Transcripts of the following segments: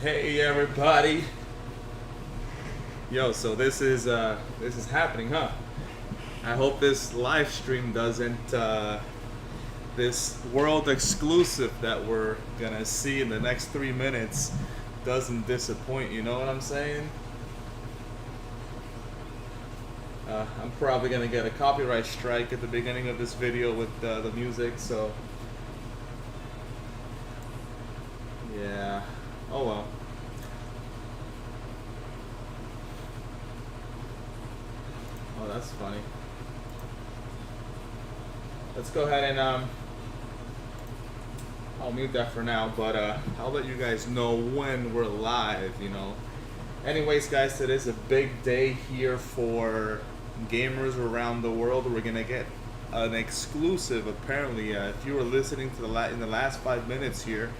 Hey everybody. Yo, so this is happening, huh? I hope this live stream doesn't this world exclusive that we're gonna see in the next 3 minutes doesn't disappoint, you know what I'm saying? I'm probably gonna get a copyright strike at the beginning of this video with the music, so yeah. Oh well. Oh, that's funny. Let's go ahead and I'll mute that for now, but I'll let you guys know when we're live, you know. Anyways, guys, today's a big day here for gamers around the world. We're gonna get an exclusive, apparently. If you were listening to in the last 5 minutes here,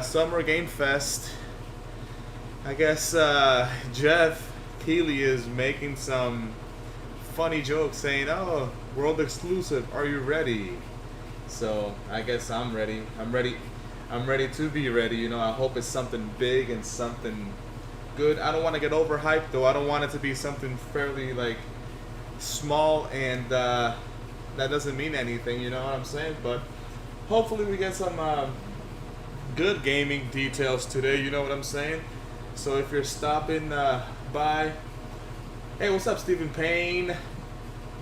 Summer Game Fest. I guess Geoff Keighley is making some funny jokes, saying, "Oh, world exclusive. Are you ready?" So I guess I'm ready. I'm ready. I'm ready to be ready. You know, I hope it's something big and something good. I don't want to get overhyped though. I don't want it to be something fairly like small and that doesn't mean anything. You know what I'm saying? But hopefully we get some good gaming details today. You know what I'm saying? So if you're stopping by, hey, what's up, Stephen Payne?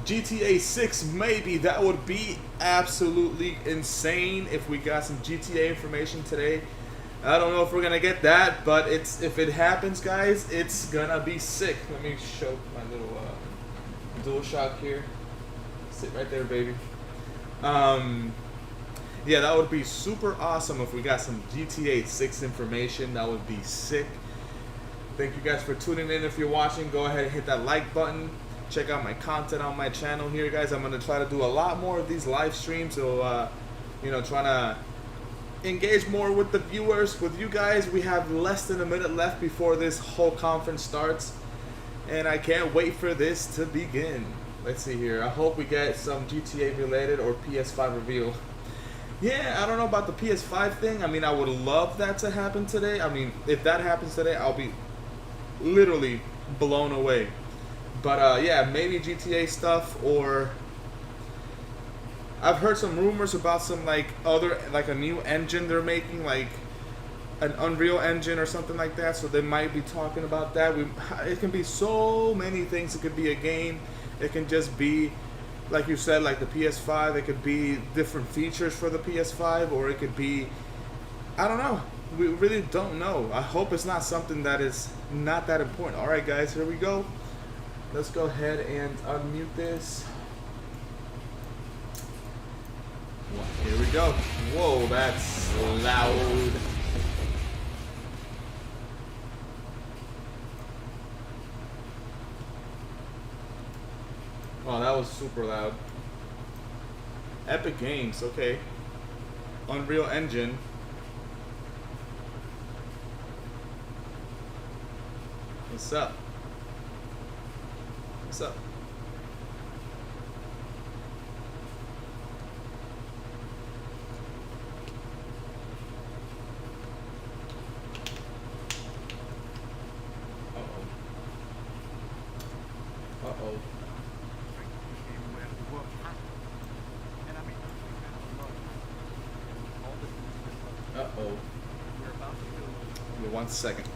GTA 6, maybe. That would be absolutely insane if we got some GTA information today. I don't know if we're gonna get that, but if it happens, guys, it's gonna be sick. Let me show my little DualShock here. Sit right there, baby. Yeah, that would be super awesome if we got some GTA 6 information. That would be sick. Thank you guys for tuning in. If you're watching, go ahead and hit that like button. Check out my content on my channel here, guys. I'm gonna try to do a lot more of these live streams, so you know, trying to engage more with the viewers, with you guys. We have less than a minute left before this whole conference starts, and I can't wait for this to begin. Let's see here. I hope we get some GTA related or PS5 reveal. Yeah, I don't know about the PS5 thing. I mean, I would love that to happen today. I mean, if that happens today, I'll be literally blown away. But yeah, maybe GTA stuff, or I've heard some rumors about some like a new engine they're making, like an Unreal Engine or something like that. So they might be talking about that. It can be so many things. It could be a game. It can just be, like you said, like the PS5. It could be different features for the PS5, or it could be, I don't know. We really don't know. I hope it's not something that is not that important. All right, guys, here we go. Let's go ahead and unmute this. Here we go. Whoa, that's loud. Oh, that was super loud. Epic Games, okay. Unreal Engine. What's up? What's up? Uh-oh. Uh-oh. Uh-oh. Give me 1 second.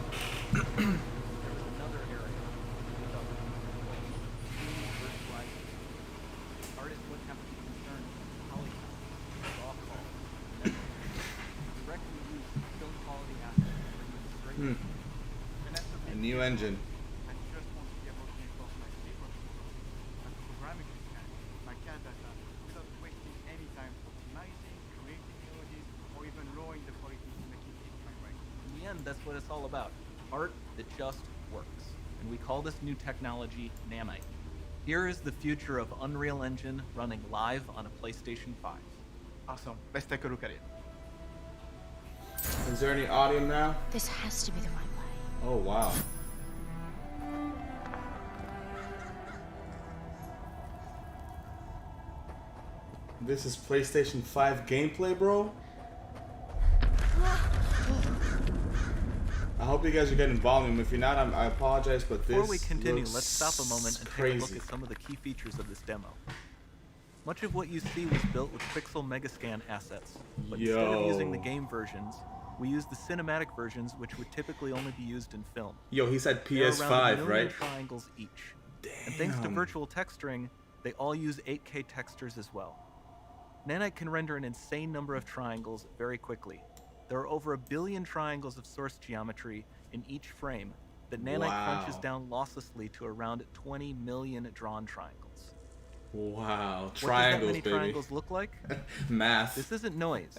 A new engine. In the end, that's what it's all about. Art that just works. And we call this new technology Nanite. Here is the future of Unreal Engine running live on a PlayStation 5. Awesome. Let's take a look at it. Is there any audio now? This has to be the right way. Oh, wow. This is PlayStation 5 gameplay, bro? hope you guys are getting volume. If you're not, I apologize, but this Before we continue, looks let's stop a moment and take a look at some of the key features of this demo. Much of what you see was built with Pixel Megascan assets, but instead of using the game versions, we used the cinematic versions, which would typically only be used in film. Yo, he said There are around 1 PS5, million right? triangles each. Damn. And thanks to virtual texturing, they all use 8K textures as well. Nanite can render an insane number of triangles very quickly. There are over 1 billion triangles of source geometry in each frame that Nanite crunches down losslessly to around 20 million drawn triangles. Wow, triangles, what does that many baby. triangles look like? Math. This isn't noise.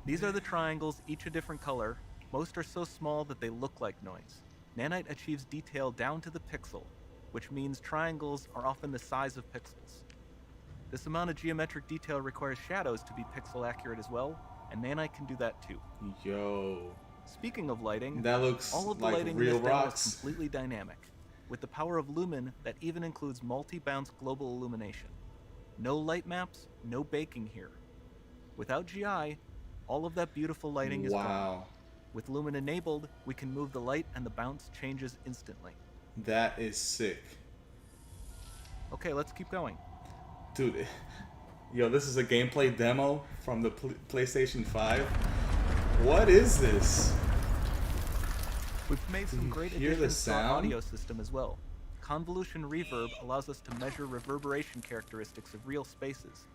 These are the triangles, each a different color. Most are so small that they look like noise. Nanite achieves detail down to the pixel, which means triangles are often the size of pixels. This amount of geometric detail requires shadows to be pixel accurate as well, and Nanite can do that too. Yo. Speaking of lighting, That looks all of the like lighting real in this demo rocks. is completely dynamic, with the power of Lumen that even includes multi-bounce global illumination. No light maps, no baking here. Without GI, all of that beautiful lighting is gone. With Lumen enabled, we can move the light and the bounce changes instantly. That is sick. Okay, let's keep going. Dude, yo, this is a gameplay demo from the PlayStation 5. What is this? We've made some great hear the additions to our sound? audio system as well. Convolution reverb allows us to measure reverberation characteristics of real spaces,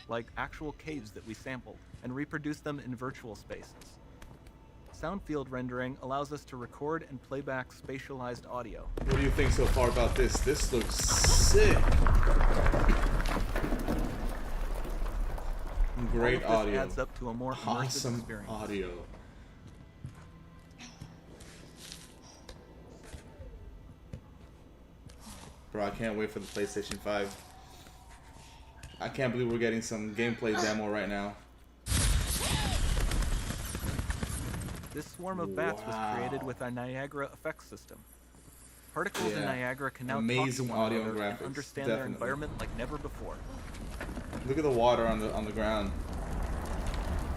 like actual caves that we sampled, and reproduce them in virtual spaces. Sound field rendering allows us to record and play back spatialized audio. What do you think so far about this? This looks sick. Great All of this audio. adds up to a more immersive Awesome experience. audio. Bro, I can't wait for the PlayStation 5. I can't believe we're getting some gameplay demo right now. This swarm of bats was created with our Niagara effects system. Particles in Niagara can now Amazing talk to one audio and another graphics, and understand their definitely. environment like never before. Look at the water on the ground.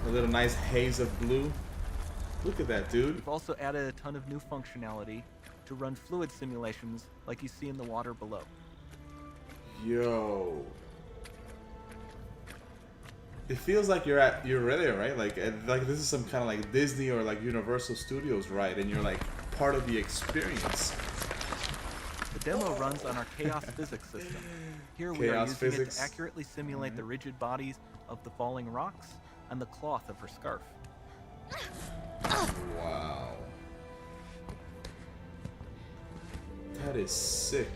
A little nice haze of blue. Look at that, dude. We've also added a ton of new functionality to run fluid simulations like you see in the water below. Yo. It feels like you're there, right? Like this is some kind of like Disney or like Universal Studios ride, and you're like part of the experience. The demo runs on our chaos physics system. Here we are using it to accurately simulate the rigid bodies of the falling rocks and the cloth of her scarf. Wow. That is sick.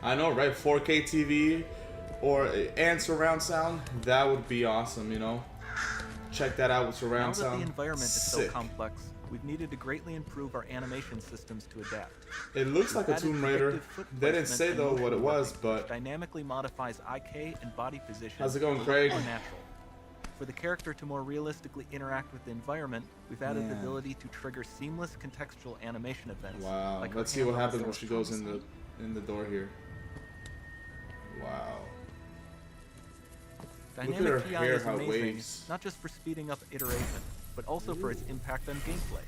I know, right? 4K TV and surround sound, that would be awesome, you know? Check that out with surround sound. Now that the environment is Sick. so complex, we've needed to greatly improve our animation systems to adapt. It looks like a Tomb Raider. They didn't say though what it was, but dynamically modifies IK and body position. How's it going, to look Craig? more natural. For the character to more realistically interact with the environment, we've added the ability to trigger seamless contextual animation events. wow. Like her Let's see hand what on happens the when door. she goes in the door here. Wow. Dynamic Look at her TI hair, is how it amazing, waves. not just for speeding up iteration, but also for its impact on gameplay.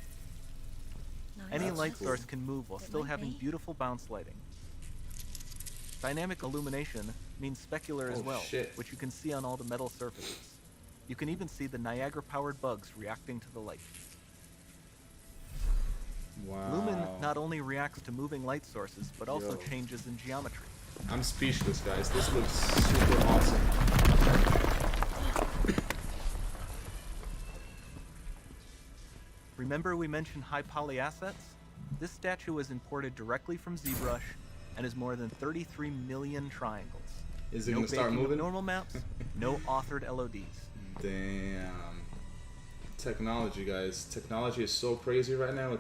Any That's light cool. source can move while still having beautiful bounce lighting. Dynamic illumination means specular as Oh, well, shit. which you can see on all the metal surfaces. You can even see the Niagara-powered bugs reacting to the light. Wow. Lumen not only reacts to moving light sources, but also Yo. changes in geometry. I'm speechless, guys. This looks super awesome. Remember we mentioned high poly assets? This statue was imported directly from ZBrush and is more than 33 million triangles. Is it No gonna start baking of moving? normal maps, no authored LODs. Damn. Technology, guys. Technology is so crazy right now.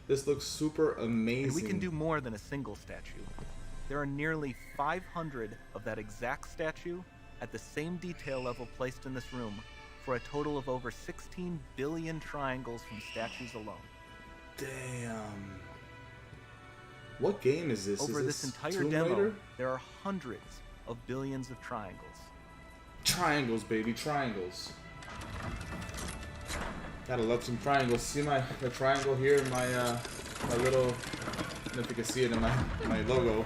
This looks super amazing. And we can do more than a single statue. There are nearly 500 of that exact statue at the same detail level placed in this room for a total of over 16 billion triangles from statues alone. Damn. What game is this? Over is this entire Tomb demo, Raider? there are hundreds of billions of triangles. Triangles, baby, triangles. Gotta love some triangles. See the triangle here in my my little. I don't know if you can see it in my logo.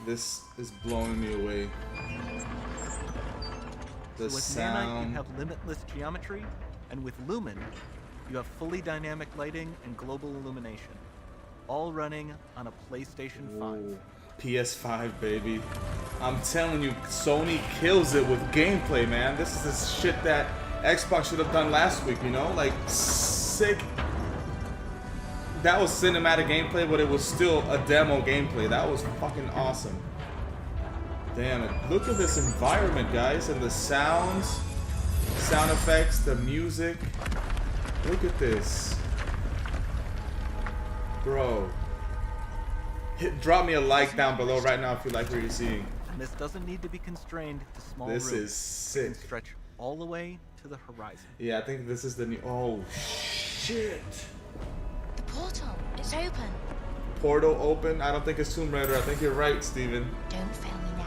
This is blowing me away. The With sound. Nanite, you have limitless geometry, and with Lumen, you have fully dynamic lighting and global illumination, all running on a PlayStation 5. Ooh, PS5, baby. I'm telling you, Sony kills it with gameplay, man. This is the shit that Xbox should have done last week, you know? Like, sick. That was cinematic gameplay, but it was still a demo gameplay. That was fucking awesome. Damn it. Look at this environment, guys, and the sounds, sound effects, the music. Look at this. Bro. Drop me a like down below right now if you like what you're seeing. And this doesn't need to be constrained to small This rooms. is sick. It can stretch all the way to the horizon. Yeah, I think this is the new. Oh, shit. The portal, it's open. Portal open? I don't think it's Tomb Raider. I think you're right, Steven. Don't fail me now.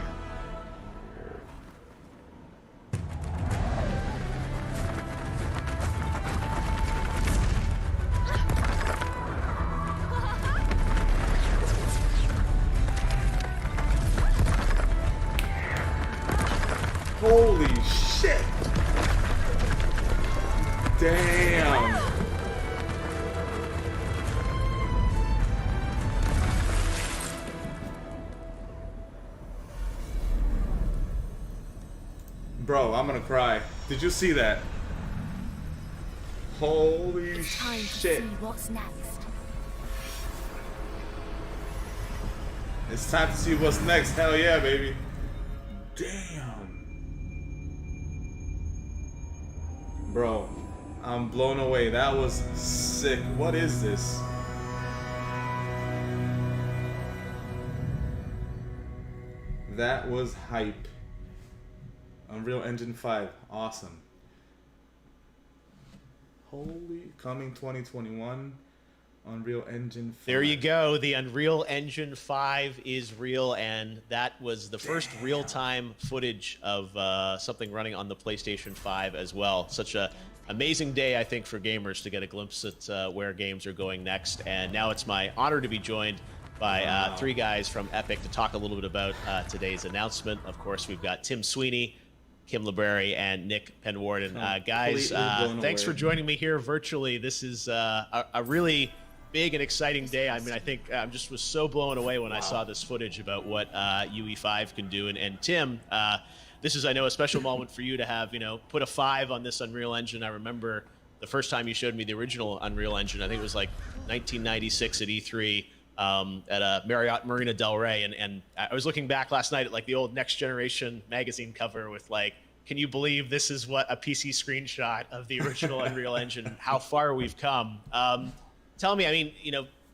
Holy shit! Damn! Bro, I'm gonna cry. Did you see that? Holy Time to shit. see what's next. It's time to see what's next. Hell yeah, baby. Damn. Bro, I'm blown away. That was sick. What is this? That was hype. Unreal Engine 5. Awesome. Holy, coming 2021. Unreal Engine 5. There you go. The Unreal Engine 5 is real, and that was the first real-time footage of something running on the PlayStation 5 as well. Such a amazing day, I think, for gamers to get a glimpse at where games are going next. And now it's my honor to be joined by three guys from Epic to talk a little bit about today's announcement. Of course, we've got Tim Sweeney, Kim LeBerry, and Nick Penwarden. Guys, thanks for joining me here virtually. This is a really big and exciting day. I mean, I think I just was so blown away when I saw this footage about what UE5 can do. And Tim, this is, I know, a special moment for you to have, put a 5 on this Unreal Engine. I remember the first time you showed me the original Unreal Engine. I think it was like 1996 at E3 at a Marriott Marina Del Rey. And I was looking back last night at like the old Next Generation magazine cover with like, can you believe this is what a PC screenshot of the original Unreal Engine, how far we've come. Tell me, I mean,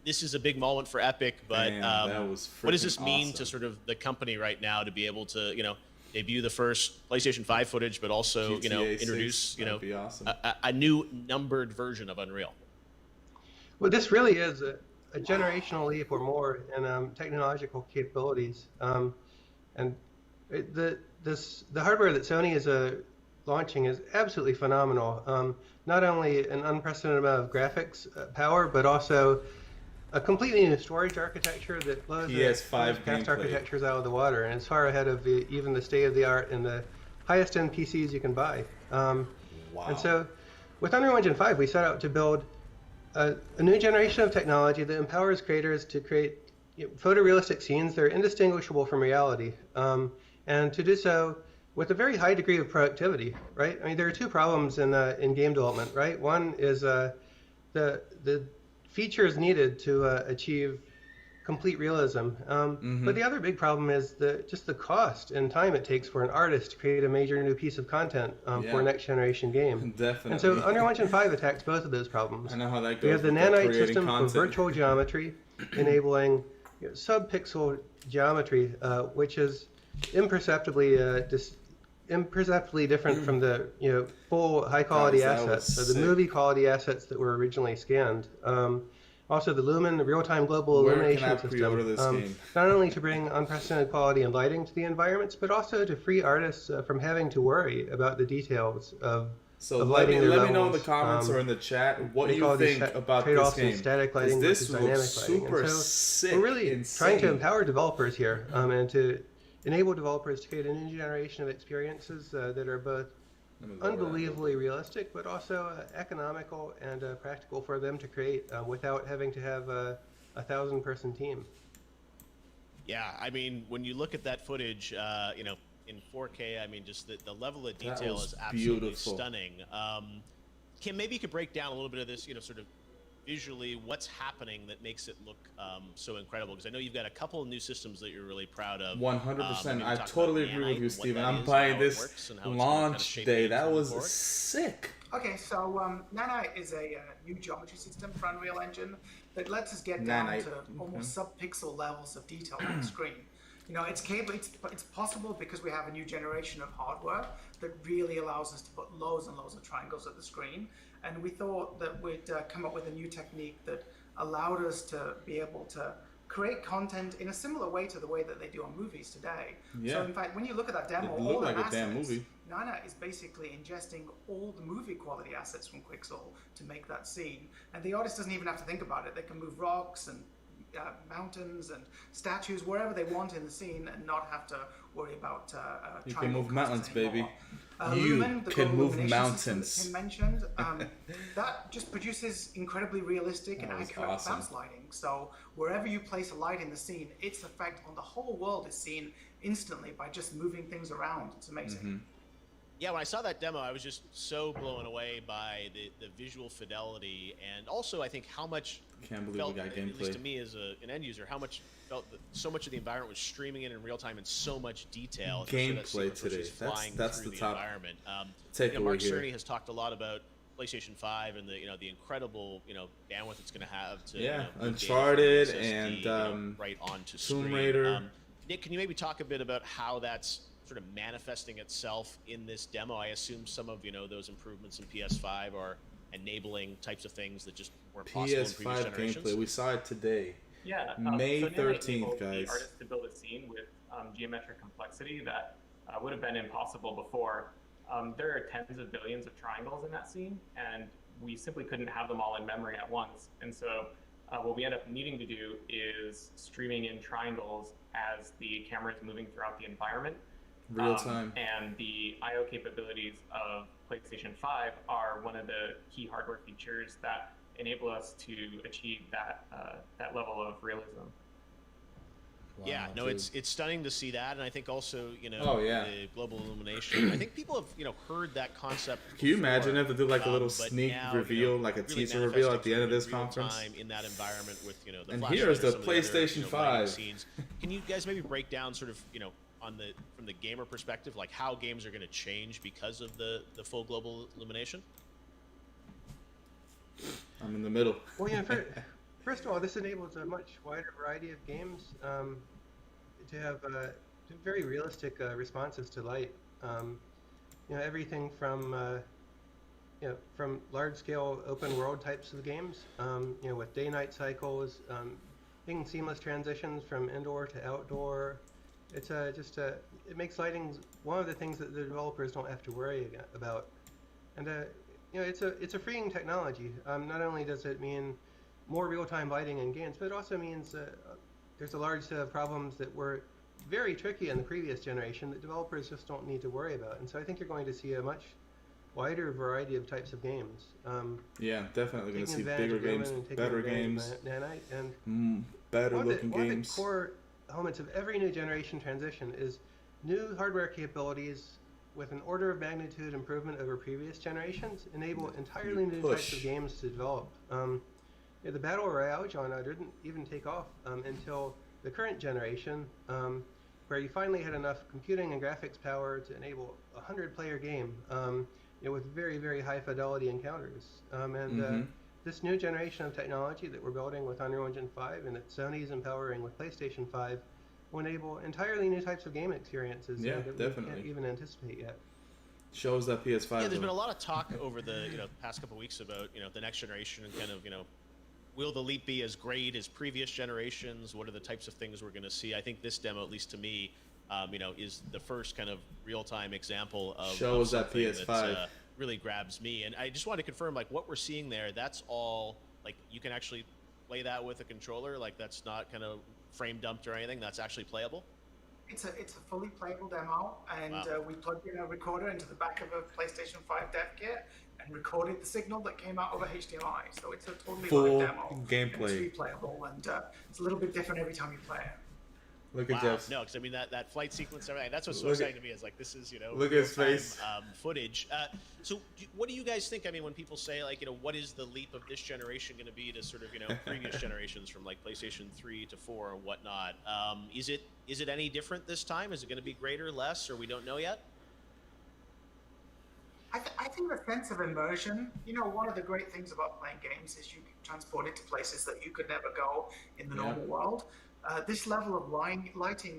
this is a big moment for Epic, but that was what does this freaking mean awesome. to sort of the company right now to be able to, debut the first PlayStation 5 footage, but also, GTA 6, introduce, that'd be awesome. a new numbered version of Unreal? Well, this really is a generational leap or more in technological capabilities. And the hardware that Sony is launching is absolutely phenomenal. Not only an unprecedented amount of graphics power, but also a completely new storage architecture that blows PS5 past gameplay. architectures out of the water, and it's far ahead of even the state-of-the-art and the highest-end PCs you can buy. Wow. And so, with Unreal Engine 5, we set out to build a new generation of technology that empowers creators to create photorealistic scenes that are indistinguishable from reality, and to do so with a very high degree of productivity, right? I mean, there are two problems in game development, right? One is the features needed to achieve complete realism, but the other big problem is just the cost and time it takes for an artist to create a major new piece of content for a next generation game. Definitely. And so Unreal Engine 5 attacks both of those problems. I know how that goes. We have the with nanite creating system content. for virtual geometry, enabling sub-pixel geometry, which is imperceptibly different from the full high-quality Guys, that assets, was so the sick. movie quality assets that were originally scanned. Also, the Lumen, the real-time global Where can illumination I system, pre-order this game? not only to bring unprecedented quality and lighting to the environments, but also to free artists from having to worry about the details So of let lighting me their let me know in the levels. comments or in the chat what Make you all these think about this trade-offs in game. static 'Cause lighting this versus looks dynamic lighting. super And so sick, we're really trying to insane. empower developers here and to enable developers to create a new generation of experiences that are both Let me lower that a little unbelievably bit. realistic, but also economical and practical for them to create without having to have a 1,000-person team. Yeah, I mean, when you look at that footage, in 4K, I mean, just the level of That detail was is absolutely beautiful. stunning. Kim, maybe you could break down a little bit of this, sort of visually what's happening that makes it look so incredible. Because I know you've got a couple of new systems that you're really proud of. 100%. Maybe I talk totally about agree with Nanite you, and what Steven. that I'm is and buying how it this works and how it's gonna kind of launch shape day. games That moving was forward. sick. Okay, so Nanite is a new geometry system for Unreal Engine that lets us get down Nanite. to almost sub-pixel levels of detail on the screen. It's capable. It's possible because we have a new generation of hardware that really allows us to put loads and loads of triangles at the screen. And we thought that we'd come up with a new technique that allowed us to be able to create content in a similar way to the way that they do on movies today. Yeah. So in fact, when you look at that demo, It all looked the like a assets, damn movie. Nana is basically ingesting all the movie quality assets from Quixel to make that scene. And the artist doesn't even have to think about it. They can move rocks and mountains and statues wherever they want in the scene and not have to worry about You can move mountains, baby. You Lumen, the can global move illumination system mountains. that Tim mentioned, that just produces incredibly realistic and That was accurate awesome. bounce lighting. So wherever you place a light in the scene, its effect on the whole world is seen instantly by just moving things around. It's amazing. Mm-hmm. Yeah, when I saw that demo, I was just so blown away by the visual fidelity, and also I think how much Can't believe felt, we got at least to gameplay. me as an end user, how much felt that so much of the environment was streaming in real time in so much detail. especially that Gameplay sequence where today. she's flying That's through the top environment. takeaway Mark here. Cerny has talked a lot about PlayStation 5 and the incredible bandwidth it's going to have to Yeah, move data from Uncharted SSD, and right onto Tomb screen. Raider. Nick, can you maybe talk a bit about how that's sort of manifesting itself in this demo? I assume some of those improvements in PS5 are enabling types of things that just weren't possible in previous PS5 generations. gameplay. We saw it today. Yeah, May so Nanite 13th, enabled guys. the artist to build a scene with geometric complexity that would have been impossible before. There are tens of billions of triangles in that scene, and we simply couldn't have them all in memory at once. And so what we end up needing to do is streaming in triangles as the camera is moving throughout the environment. Real time. And the I/O capabilities of PlayStation 5 are one of the key hardware features that enable us to achieve that level of realism. Wow, Yeah, no, dude. it's stunning to see that, and I think also Oh, yeah. the global illumination. I think people have heard that concept. Can you imagine before, if they did like a little but sneak now, reveal, like a really teaser reveal at manifesting the end of in this real conference? time in that environment with the And flashlight here's or the some of other, PlayStation lighting 5. scenes. Can you guys maybe break down sort of from the gamer perspective, like how games are going to change because of the full global illumination? I'm in the middle. Well, first of all, this enables a much wider variety of games to have very realistic responses to light. Everything from from large-scale open-world types of games, with day-night cycles, being seamless transitions from indoor to outdoor. It's it makes lighting one of the things that the developers don't have to worry about, and it's a freeing technology. Not only does it mean more real-time lighting in games, but it also means there's a large set of problems that were very tricky in the previous generation that developers just don't need to worry about. And so I think you're going to see a much wider variety of types of games. Yeah, definitely going to see taking advantage bigger of Lumen games, and taking better advantage games, of Nanite. And better one looking of the games. core elements of every new generation transition is new hardware capabilities with an order of magnitude improvement over previous generations enable entirely new types of games to develop. The Battle Royale genre didn't even take off until the current generation, where you finally had enough computing and graphics power to enable a 100-player game with very, very high fidelity encounters. This new generation of technology that we're building with Unreal Engine 5 and that Sony's empowering with PlayStation 5 will enable entirely new types of game experiences that we can't even anticipate yet. Shows that PS5. Yeah, there's been a lot of talk over the past couple of weeks about the next generation and kind of will the leap be as great as previous generations? What are the types of things we're going to see? I think this demo, at least to me, is the first kind of real-time example of shows that something PS5 that's, really grabs me. And I just want to confirm, like, what we're seeing there, that's all, like, you can actually play that with a controller? Like, that's not kind of frame dumped or anything? That's actually playable? It's a fully playable demo, and Wow. we plugged in a recorder into the back of a PlayStation 5 dev kit and recorded the signal that came out over HDMI. So it's a totally Full live demo. gameplay. And it's replayable, and it's a little bit different every time you play it. Look at Wow. Jeff's. No, because I mean that flight sequence, everything. That's what's so Look at- exciting to me. Is like this is Look at his real-time, face. Footage. So what do you guys think? I mean, when people say like what is the leap of this generation going to be to sort of previous generations from like PlayStation 3 to 4 or whatnot? Is it any different this time? Is it going to be greater, less, or we don't know yet? I think the sense of immersion, one of the great things about playing games is you can transport it to places that you could never go in the normal world. This level of lighting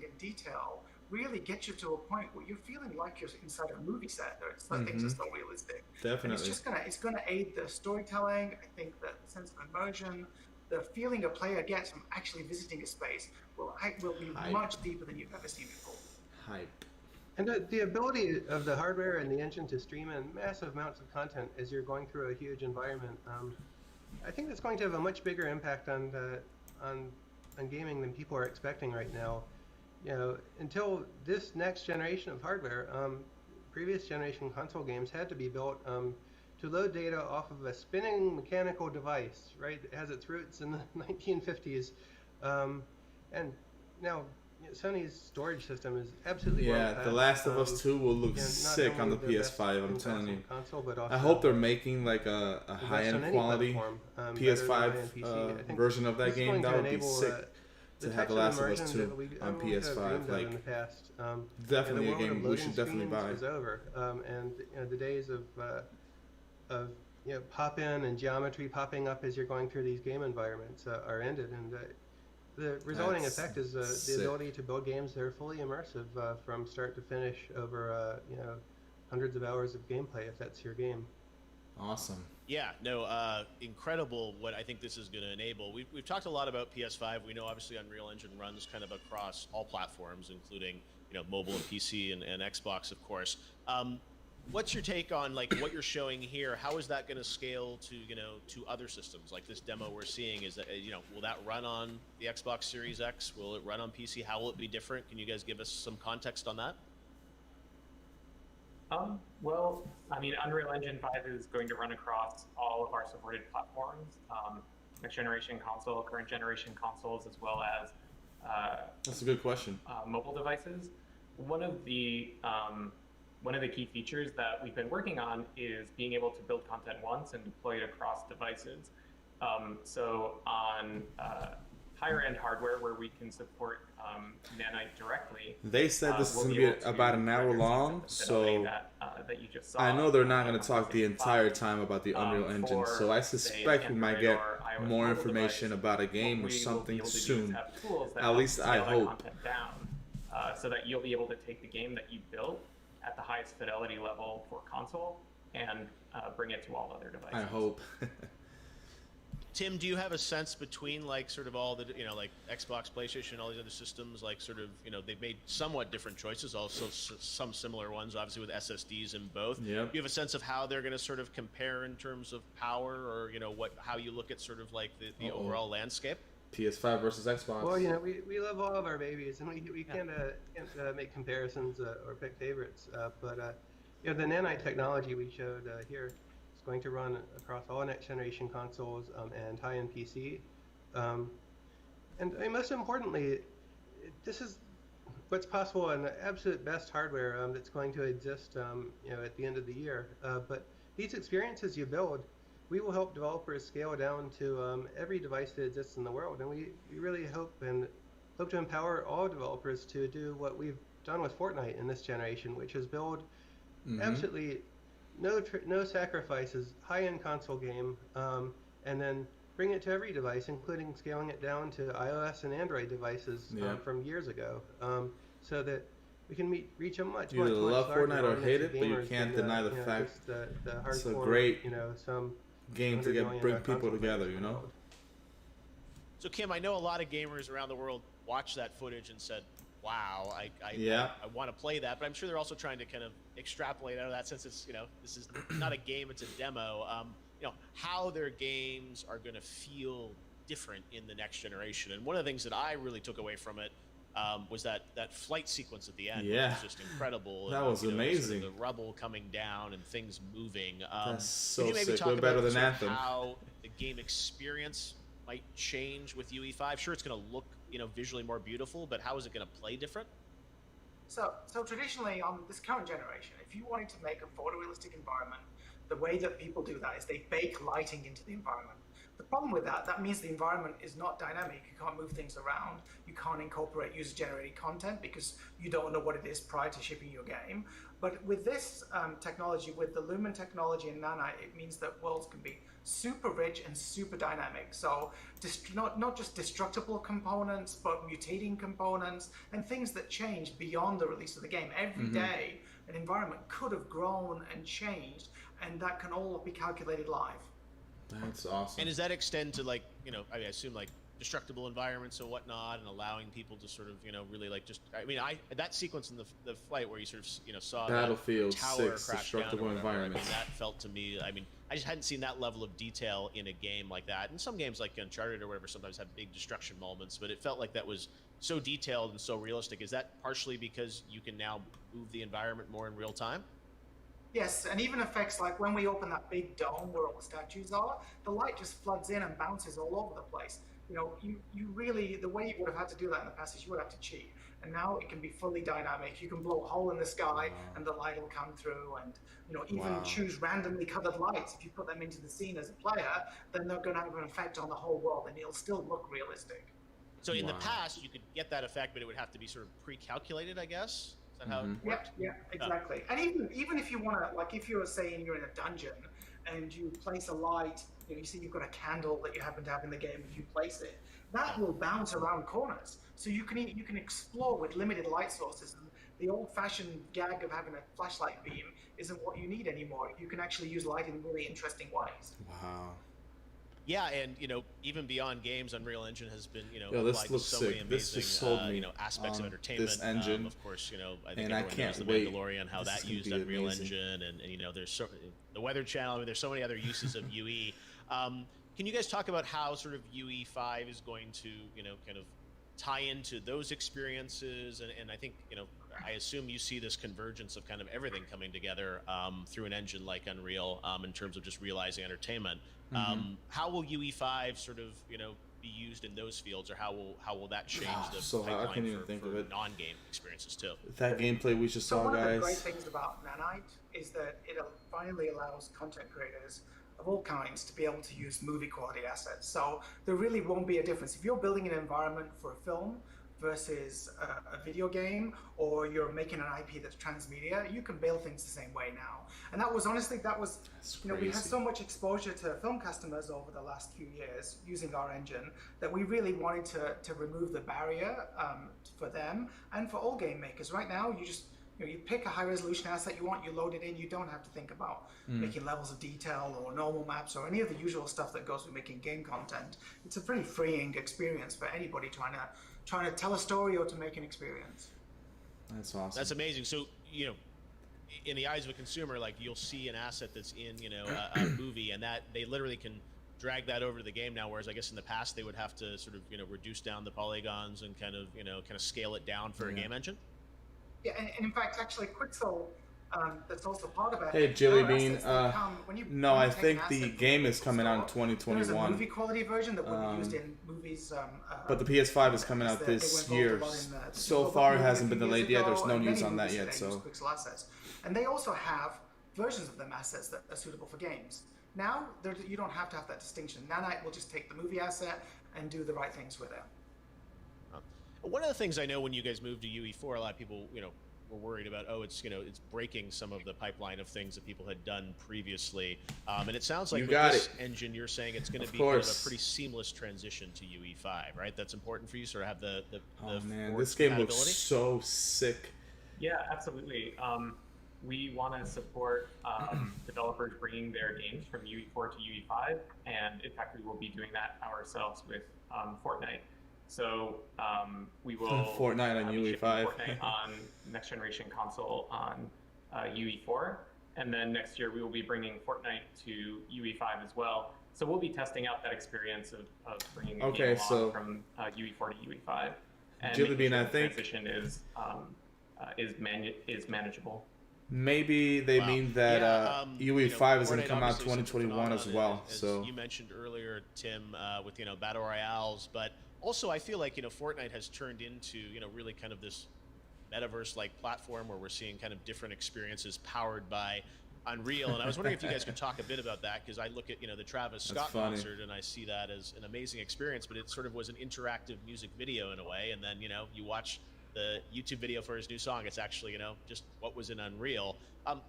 and detail really gets you to a point where you're feeling like you're inside a movie set. Things are so realistic. Definitely. And it's gonna aid the storytelling. I think that the sense of immersion, the feeling a player gets from actually visiting a space will be much deeper than you've ever seen before. Hype. And the ability of the hardware and the engine to stream in massive amounts of content as you're going through a huge environment, I think that's going to have a much bigger impact on gaming than people are expecting right now. Until this next generation of hardware, previous generation console games had to be built to load data off of a spinning mechanical device, right? It has its roots in the 1950s, and now Sony's storage system is absolutely The Last of Us 2 will look not sick on only the the best PS5. I'm in telling you. console, but also I hope they're making like a the best high-end on any quality platform, better than PS5 high-end PC. I think version of this that is game. going That to would be enable, sick the to have types The of Last of Us immersion 2 that we on only have PS5. dreamed of Like in the past. definitely the a world game of we loading should definitely screens buy. is over, and the days of pop in and geometry popping up as you're going through these game environments are ended, and the resulting That's effect is sick. the ability to build games that are fully immersive from start to finish over hundreds of hours of gameplay if that's your game. Awesome. Yeah, no, incredible what I think this is going to enable. We've talked a lot about PS5. We know obviously Unreal Engine runs kind of across all platforms, including mobile and PC and Xbox, of course. What's your take on like what you're showing here? How is that going to scale to other systems? Like this demo we're seeing, is that will that run on the Xbox Series X? Will it run on PC? How will it be different? Can you guys give us some context on that? Well, I mean, Unreal Engine 5 is going to run across all of our supported platforms, next generation console, current generation consoles, as well as That's a good question. mobile devices. One of the key features that we've been working on is being able to build content once and deploy it across devices. So on higher end hardware where we can support Nanite directly, They said this is we'll going be to able be to about an hour render long, scenes at the fidelity so that you just saw. I know they're not going to on talk the PlayStation entire 5. time about the Unreal Engine, For, so I say, suspect we might Android get or iOS more mobile information device, about a what game or we will be something able to do is soon. have tools that At help least I scale that hope. content down, so that you'll be able to take the game that you built at the highest fidelity level for console and bring it to all other devices. I hope. Tim, do you have a sense between like sort of all the like Xbox, PlayStation, all these other systems, like sort of they've made somewhat different choices, also some similar ones, obviously with SSDs in both. Yep. Do you have a sense of how they're going to sort of compare in terms of power, or how you look at sort of like the overall landscape? PS5 versus Xbox. Well, we love all of our babies, and we can't make comparisons or pick favorites. But the Nanite technology we showed here is going to run across all next generation consoles and high-end PC. And most importantly, this is what's possible in the absolute best hardware that's going to exist at the end of the year. But these experiences you build, we will help developers scale down to every device that exists in the world, and we really hope to empower all developers to do what we've done with Fortnite in this generation, which is build absolutely no sacrifices, high-end console game, and then bring it to every device, including scaling it down to iOS and Android devices from years ago, so that we can reach a much You either love larger Fortnite or audience hate of it, but you gamers can't than, deny the just fact the it's a hardcore, great some game to 100 million bring people console together, players in the world. So Kim, I know a lot of gamers around the world watched that footage and said, "Wow, I want to play that." But I'm sure they're also trying to kind of extrapolate out of that, since it's this is not a game, it's a demo. How their games are going to feel different in the next generation. And one of the things that I really took away from it was that flight sequence at the end. Yeah. Was just incredible. That was amazing. Sort of the rubble coming down and things moving. That's so could you maybe sick. talk Way better about than Anthem. how the game experience might change with UE5? Sure, it's going to look visually more beautiful, but how is it going to play different? So traditionally on this current generation, if you wanted to make a photorealistic environment, the way that people do that is they bake lighting into the environment. The problem with that means the environment is not dynamic. You can't move things around. You can't incorporate user-generated content because you don't know what it is prior to shipping your game. But with this technology, with the Lumen technology and Nanite, it means that worlds can be super rich and super dynamic. So not just destructible components, but mutating components and things that change beyond the release of the game. Every day, an environment could have grown and changed, and that can all be calculated live. That's awesome. And does that extend to I assume destructible environments and whatnot, and allowing people to sort of really that sequence in the flight where you sort of saw Battlefield that tower 6 crash down destructible or whatever, environments. that felt to me. I just hadn't seen that level of detail in a game like that. And some games like Uncharted or whatever sometimes have big destruction moments, but it felt like that was so detailed and so realistic. Is that partially because you can now move the environment more in real time? Yes, and even effects like when we open that big dome where all the statues are, the light just floods in and bounces all over the place. You really, the way you would have had to do that in the past is you would have to cheat. And now it can be fully dynamic. You can blow a hole in the sky and the light will come through, and even choose randomly colored lights. If you put them into the scene as a player, then they're going to have an effect on the whole world and it'll still look realistic. So in the past, you could get that effect, but it would have to be sort of pre-calculated, I guess? Is that how it worked? Yeah, exactly. And even if you want to, if you're saying you're in a dungeon and you place a light, you see you've got a candle that you happen to have in the game, if you place it, that will bounce around corners. So you can explore with limited light sources, and the old-fashioned gag of having a flashlight beam isn't what you need anymore. You can actually use light in really interesting ways. Wow. Yeah, and even beyond games, Unreal Engine has been Yo, this applied to looks so sick. many amazing This just sold me aspects of on entertainment. this engine. Of course, I think and I everyone can't knows the wait. Mandalorian, how This is that gonna used be Unreal amazing. Engine, and there's the Weather Channel. There's so many other uses of UE. Can you guys talk about how sort of UE5 is going to kind of tie into those experiences? And I think I assume you see this convergence of kind of everything coming together through an engine like Unreal in terms of just realizing entertainment. How will UE5 sort of be used in those fields, or how will that change the I can't even pipeline think for of it. non-game experiences too? That gameplay we just So saw, one of the guys. great things about Nanite is that it finally allows content creators of all kinds to be able to use movie quality assets. So there really won't be a difference. If you're building an environment for a film versus a video game, or you're making an IP that's transmedia, you can build things the same way now. And that was we had so much exposure to film customers over the last few years using our engine that we really wanted to remove the barrier for them and for all game makers. Right now, you pick a high resolution asset you want, you load it in, you don't have to think about making levels of detail or normal maps or any of the usual stuff that goes with making game content. It's a pretty freeing experience for anybody trying to tell a story or to make an experience. That's awesome. That's amazing. So in the eyes of a consumer, you'll see an asset that's in a movie, and that they literally can drag that over to the game now, whereas I guess in the past they would have to sort of reduce down the polygons and kind of scale it down for a game engine. Yeah, and in fact, actually, Quixel, that's also part of it. Hey, Jelly Bean. No, I think the game is coming out in There's a 2021. movie quality version that will be used in movies. But the PS5 is coming out this year. So far, it hasn't been delayed yet. There's no news on that yet. So. Quixel assets, and they also have versions of them assets that are suitable for games. Now, you don't have to have that distinction. Nanite will just take the movie asset and do the right things with it. One of the things I know when you guys moved to UE4, a lot of people, were worried about, it's breaking some of the pipeline of things that people had done previously. And it sounds like with this engine, you're saying it's going to be kind of a pretty seamless transition to UE5, right? That's important for you, sort of have the man, this game looks so sick. Yeah, absolutely. We want to support developers bringing their games from UE4 to UE5, and in fact, we will be doing that ourselves with Fortnite. So we will Fortnite on be shipping UE5. Fortnite on next generation console on UE4, and then next year we will be bringing Fortnite to UE5 as well. So we'll be testing out that experience of bringing a game along from UE4 to UE5, and Jelly making Bean, sure I the think transition is manageable. maybe they mean that UE5 is going to Fortnite come out obviously is a 2021 as phenomenon, well. as So you mentioned earlier, Tim, with battle royales, but also I feel like Fortnite has turned into really kind of this metaverse-like platform where we're seeing kind of different experiences powered by Unreal. And I was wondering if you guys could talk a bit about that, because I look at the Travis Scott concert and I see that as an amazing experience, but it sort of was an interactive music video in a way, and then you watch the YouTube video for his new song, it's actually just what was in Unreal.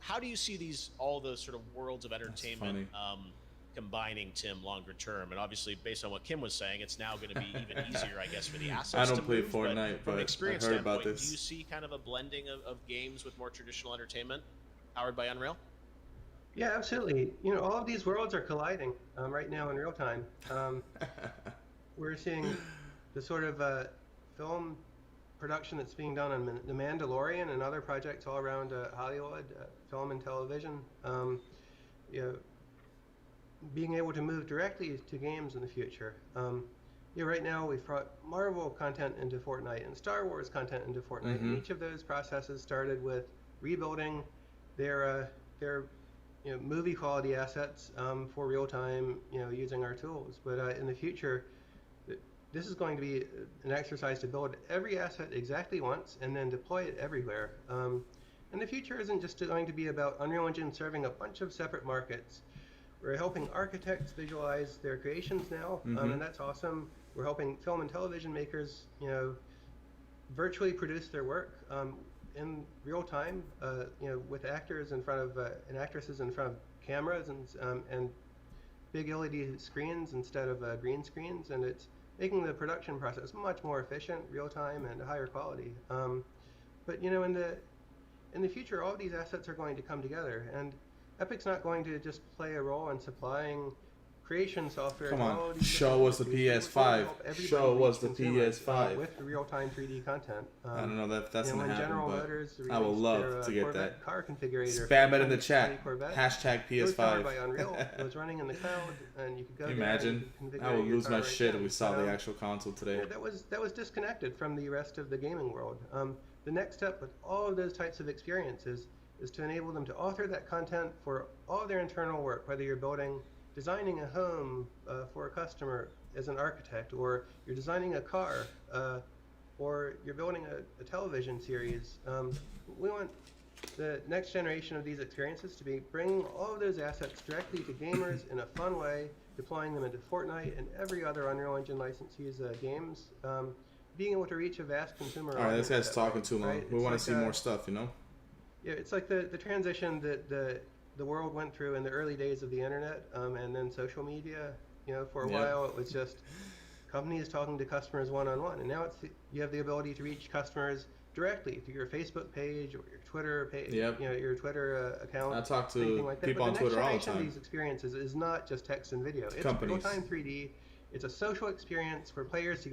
How do you see all those sort of worlds of entertainment combining, Tim, longer term? And obviously, based on what Kim was saying, it's now going to be even easier, I guess, for the assets. I don't play move, Fortnite, from an but experience I heard about standpoint, this. do you see kind of a blending of games with more traditional entertainment powered by Unreal? Yeah, absolutely. All of these worlds are colliding right now in real time. We're seeing the sort of film production that's being done on The Mandalorian and other projects all around Hollywood, film and television. Being able to move directly to games in the future. Right now we've brought Marvel content into Fortnite and Star Wars content into Fortnite. And each of those processes started with rebuilding their movie quality assets for real time, using our tools. But in the future, this is going to be an exercise to build every asset exactly once and then deploy it everywhere. And the future isn't just going to be about Unreal Engine serving a bunch of separate markets. We're helping architects visualize their creations now, and that's awesome. We're helping film and television makers, virtually produce their work in real time, with actors in front of and actresses in front of cameras and big LED screens instead of green screens, and it's making the production process much more efficient, real time, and higher quality. But in the future, all of these assets are going to come together, and Epic's not going to just play a role in supplying creation software. Come on, show us the PS5. Show us the PS5 with real-time 3D content. I don't know if that's gonna happen, General but Motors I would love to get Corvette that. car configurator. Spam it in the chat. Hashtag It was powered PS5. by Unreal. It was running in the cloud, and you could go Can you there and imagine? you could configure I would your lose car my right shit then. if we saw But, the actual console today. that was disconnected from the rest of the gaming world. The next step with all of those types of experiences is to enable them to author that content for all their internal work, whether you're designing a home for a customer as an architect, or you're designing a car, or you're building a television series. We want the next generation of these experiences to be bringing all of those assets directly to gamers in a fun way, deploying them into Fortnite and every other Unreal Engine licensee's games, being able to reach a vast consumer audience. All right, this guy's talking too long. Right? We want to see more stuff, Yeah, it's like the transition that the world went through in the early days of the internet, and then social media. For a while it was just companies talking to customers one-on-one, and now you have the ability to reach customers directly through your Facebook page or your Twitter page, your Twitter account. I talk to anything like that. people But on Twitter all the next generation of time. these experiences is not just text and video. It's Companies. real-time 3D. It's a social experience where players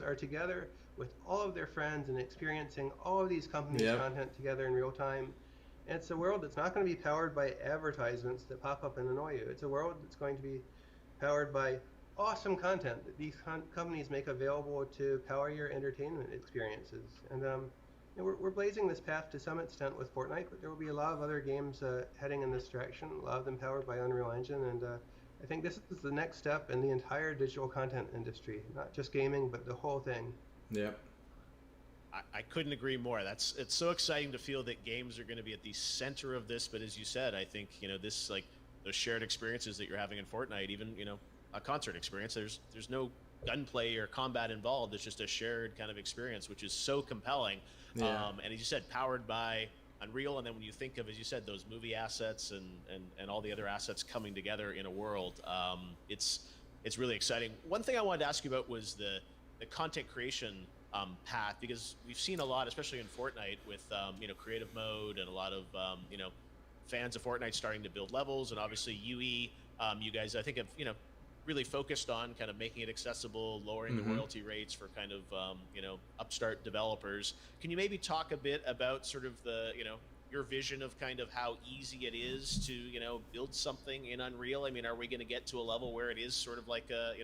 are together with all of their friends and experiencing all of these companies' content together in real time. And it's a world that's not going to be powered by advertisements that pop up and annoy you. It's a world that's going to be powered by awesome content that these companies make available to power your entertainment experiences. And we're blazing this path to some extent with Fortnite, but there will be a lot of other games heading in this direction, a lot of them powered by Unreal Engine. And I think this is the next step in the entire digital content industry, not just gaming, but the whole thing. Yep. I couldn't agree more. It's so exciting to feel that games are going to be at the center of this. But as you said, I think this, like those shared experiences that you're having in Fortnite, even a concert experience. There's no gunplay or combat involved. It's just a shared kind of experience, which is so compelling. Yeah. And as you said, powered by Unreal, and then when you think of, as you said, those movie assets and all the other assets coming together in a world, it's really exciting. One thing I wanted to ask you about was the content creation path, because we've seen a lot, especially in Fortnite, with creative mode and a lot of fans of Fortnite starting to build levels, and obviously UE, you guys I think have really focused on kind of making it accessible, lowering the royalty rates for kind of upstart developers. Can you maybe talk a bit about sort of the your vision of kind of how easy it is to build something in Unreal? I mean, are we going to get to a level where it is sort of like a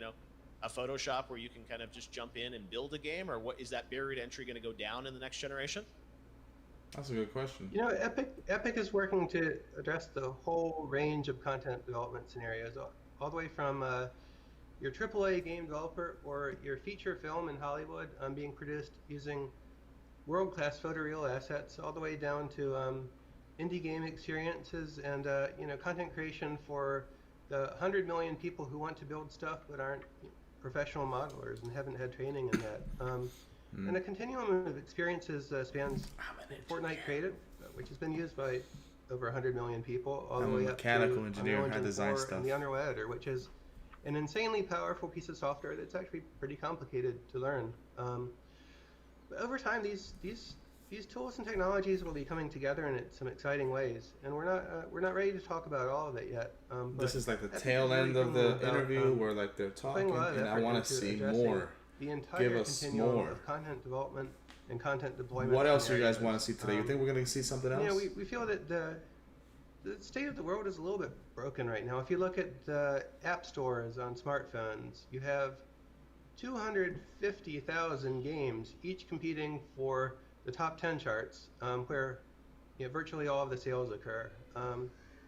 Photoshop where you can kind of just jump in and build a game, or what is that barrier to entry going to go down in the next generation? That's a good question. Epic is working to address the whole range of content development scenarios, all the way from your AAA game developer or your feature film in Hollywood being produced using world-class photoreal assets, all the way down to indie game experiences and content creation for the 100 million people who want to build stuff but aren't professional modelers and haven't had training in that. And the continuum of experiences spans Fortnite Creative, which has been used by over 100 million people, all the way up mechanical to engineer, Unreal I design Engine 4 stuff. and the Unreal Editor, which is an insanely powerful piece of software that's actually pretty complicated to learn. But over time, these tools and technologies will be coming together in some exciting ways, and we're not ready to talk about all of it yet. This is like the tail end of the interview where like they're talking, and I want to see more. The entire Give us continuum more. of content development and content deployment. What else do you guys scenarios. want to see today? You think we're going to see something else? We feel that the state of the world is a little bit broken right now. If you look at the app stores on smartphones, you have 250,000 games, each competing for the top 10 charts, where virtually all of the sales occur.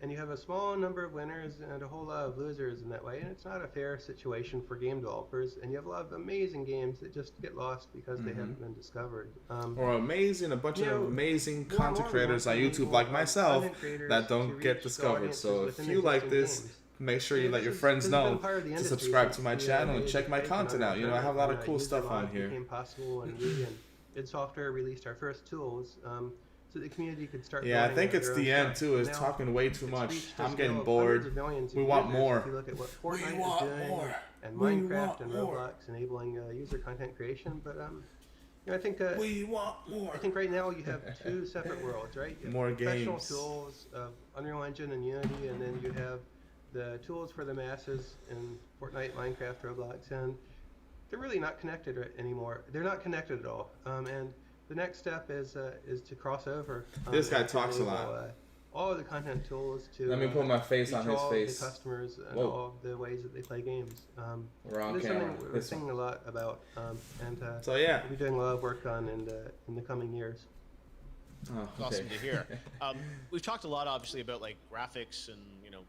And you have a small number of winners and a whole lot of losers in that way, and it's not a fair situation for game developers. And you have a lot of amazing games that just get lost because they haven't been discovered. Or a bunch of amazing content creators on YouTube like myself that don't get discovered. So if you like this, make sure you let your friends know to subscribe to my channel and check my content out. I have a lot of cool stuff on here. Became possible when we and id Software released our first tools. So the community could start. Yeah, I building think it's their the own end stuff. too. Is Now, talking way too it's much. reached a I'm scale getting of bored. hundreds of millions of We want users. more. If you look at what Fortnite is doing, and Minecraft and Roblox enabling user content creation, but I think We want more. I think right now you have two separate worlds, right? You have More professional games. tools of Unreal Engine and Unity, and then you have the tools for the masses in Fortnite, Minecraft, Roblox, and they're really not connected anymore. They're not connected at all. And the next step is to cross over. This guy and to talks a enable, lot. All of the content tools to Let me put my face on reach his all face. the customers and Whoa. all of the ways that they play games. We're on this is camera. something we're This one. thinking a lot about, and So yeah. we'll be doing a lot of work on in the coming years. Oh, It's awesome to hear. We've talked a lot, obviously, about like graphics and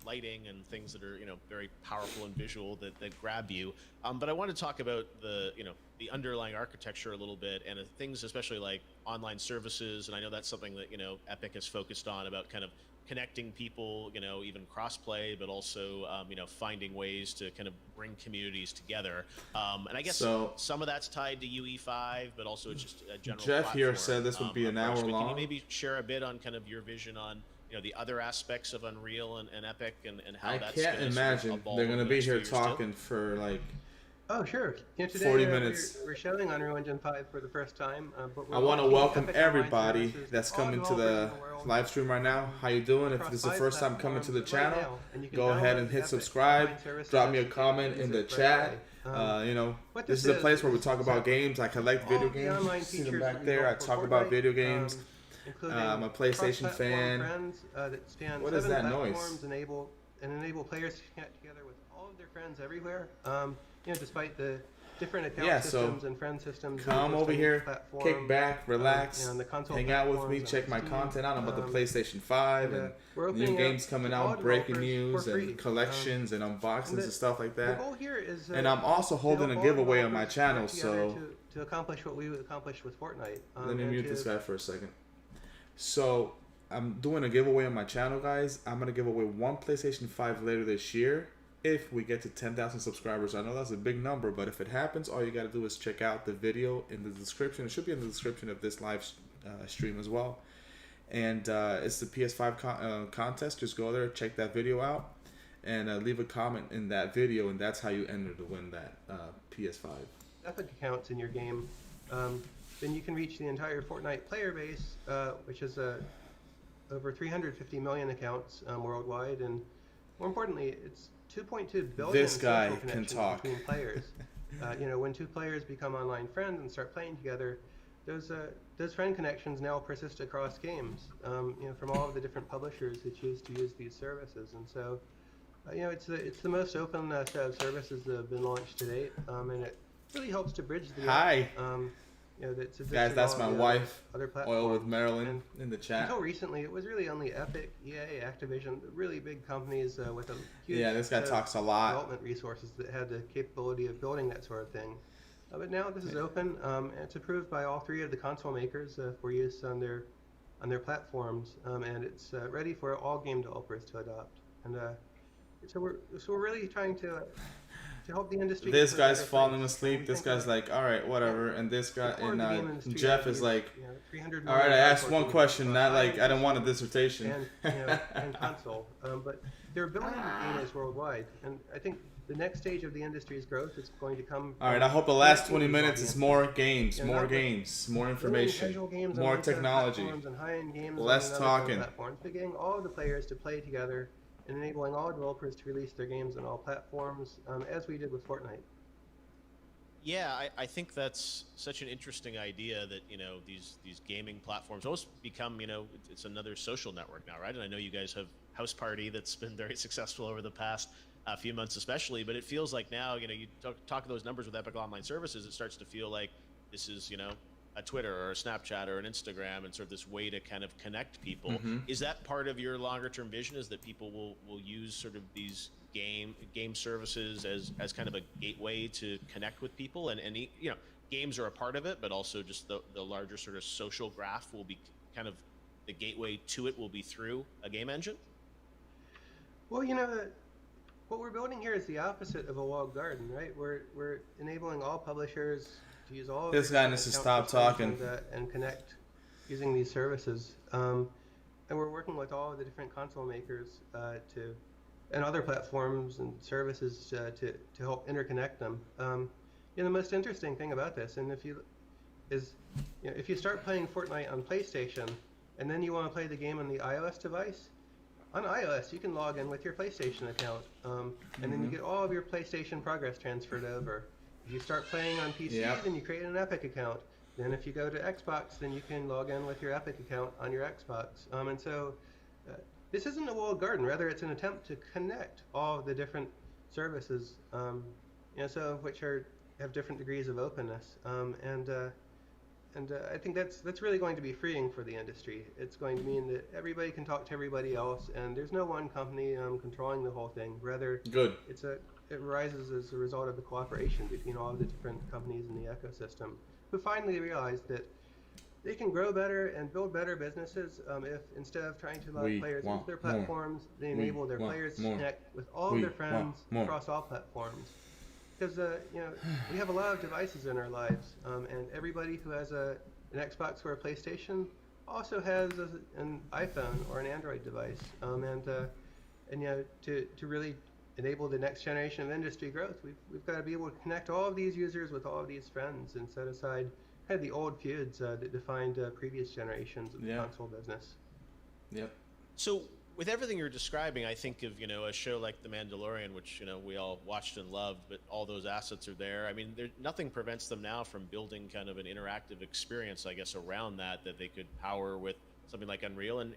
lighting and things that are very powerful and visual that grab you. But I want to talk about the the underlying architecture a little bit and things, especially like online services. And I know that's something that Epic has focused on, about kind of connecting people, even cross-play, but also finding ways to kind of bring communities together. And I guess some of that's tied to UE5, but also it's just a general Jeff here platform, said this would be an approach. hour But long. Can you maybe share a bit on kind of your vision on the other aspects of Unreal and Epic and how I that's can't gonna imagine evolve they're over gonna the be next few here years too? talking for like. Oh, sure. Today, 40 minutes. We're showing Unreal Engine 5 for the first time. But we're I want to launching welcome Epic Online everybody services that's to all coming to the developers in world, live stream right now. How you doing? If across this is the 5 first time coming to the platforms right channel, now, and you can go ahead download and the hit Epic subscribe. Online services Drop me a and comment use in the it right chat. away. What This is this a place is where we talk about games. I collect video all the games. online You see them features back that we there. I built for talk about Fortnite, video games. including I'm a PlayStation cross-platform fan. Friends, that span What is 7 that noise? platforms, enable players to connect together with all of their friends everywhere. Despite the different account systems and friend systems. Come over here, platform, kick back, relax, and the console hang out with me, platforms check on my Steam. content out about the PlayStation 5 and we're new opening games up coming to all out, breaking developers news for free. and collections and unboxings and stuff like The that. goal here is, And I'm also holding to a help giveaway all on my developers channel, work together so to accomplish what we accomplished with Fortnite. let me and mute this guy for a second. So I'm doing a giveaway on my channel, guys. I'm gonna give away one PlayStation 5 later this year if we get to 10,000 subscribers. I know that's a big number, but if it happens, all you gotta do is check out the video in the description. It should be in the description of this live stream as well. And it's the PS5 contest. Just go there, check that video out, and leave a comment in that video, and that's how you enter to win that PS5. Epic accounts in your game, then you can reach the entire Fortnite player base, which is over 350 million accounts worldwide, and more importantly, it's 2.2 billion This guy social can connections talk. between players. When two players become online friends and start playing together, those friend connections now persist across games. From all of the different publishers who choose to use these services, and so it's the most open set of services that have been launched to date, and it really helps to bridge the Hi. That's Guys, that's my wife. other platforms. Oil with Marilyn And in the chat. until recently, it was really only Epic, EA, Activision, the really big companies with a huge Yeah, this guy set of talks a lot. development resources that had the capability of building that sort of thing. But now this is open, and it's approved by all three of the console makers for use on their platforms, and it's ready for all game developers to adopt. And so we're really trying to help the industry. This get to a guy's better falling place. asleep. We This think guy's that like, all right, whatever. And this guy the core of the game and industry Geoff has is like, 300 all right, I million asked one resources, question, not like I don't want a and dissertation. and console, but there are billions of gamers worldwide, and I think the next stage of the industry's growth is going to come. All right, I hope the last connecting 20 these minutes is audiences. more games, Yeah, more not like games, more building information, casual games on more one set of technology. platforms and high-end games Less on another set of talking. platforms, but getting all of the players to play together and enabling all developers to release their games on all platforms, as we did with Fortnite. Yeah, I think that's such an interesting idea that these gaming platforms almost become it's another social network now, right? And I know you guys have House Party that's been very successful over the past few months, especially. But it feels like now you talk those numbers with Epic Online Services, it starts to feel like this is a Twitter or a Snapchat or an Instagram, and sort of this way to kind of connect people. Is that part of your longer term vision? Is that people will use sort of these game services as kind of a gateway to connect with people, and games are a part of it, but also just the larger sort of social graph will be kind of the gateway to it will be through a game engine? Well, what we're building here is the opposite of a walled garden, right? We're enabling all publishers to use all of This their guy needs to account stop systems talking. and connect using these services. And we're working with all of the different console makers and other platforms and services to help interconnect them. The most interesting thing about this, and if you start playing Fortnite on PlayStation, and then you want to play the game on the iOS device, on iOS you can log in with your PlayStation account, and then you get all of your PlayStation progress transferred over. If you start playing on PC, then you create an Epic account. Then if you go to Xbox, then you can log in with your Epic account on your Xbox. And so this isn't a walled garden. Rather, it's an attempt to connect all of the different services, some of which have different degrees of openness. And I think that's really going to be freeing for the industry. It's going to mean that everybody can talk to everybody else, and there's no one company controlling the whole thing. Rather, Good. it arises as a result of the cooperation between all of the different companies in the ecosystem, who finally realized that they can grow better and build better businesses if, instead of trying to allow players into their platforms, they enable their players to connect with all of their friends across all platforms. Because we have a lot of devices in our lives, and everybody who has an Xbox or a PlayStation also has an iPhone or an Android device. To really enable the next generation of industry growth, we've got to be able to connect all of these users with all of these friends and set aside kind of the old feuds that defined previous generations of the console business. Yep. So with everything you're describing, I think of a show like The Mandalorian, which we all watched and loved, but all those assets are there. I mean, nothing prevents them now from building kind of an interactive experience, I guess, around that they could power with something like Unreal. And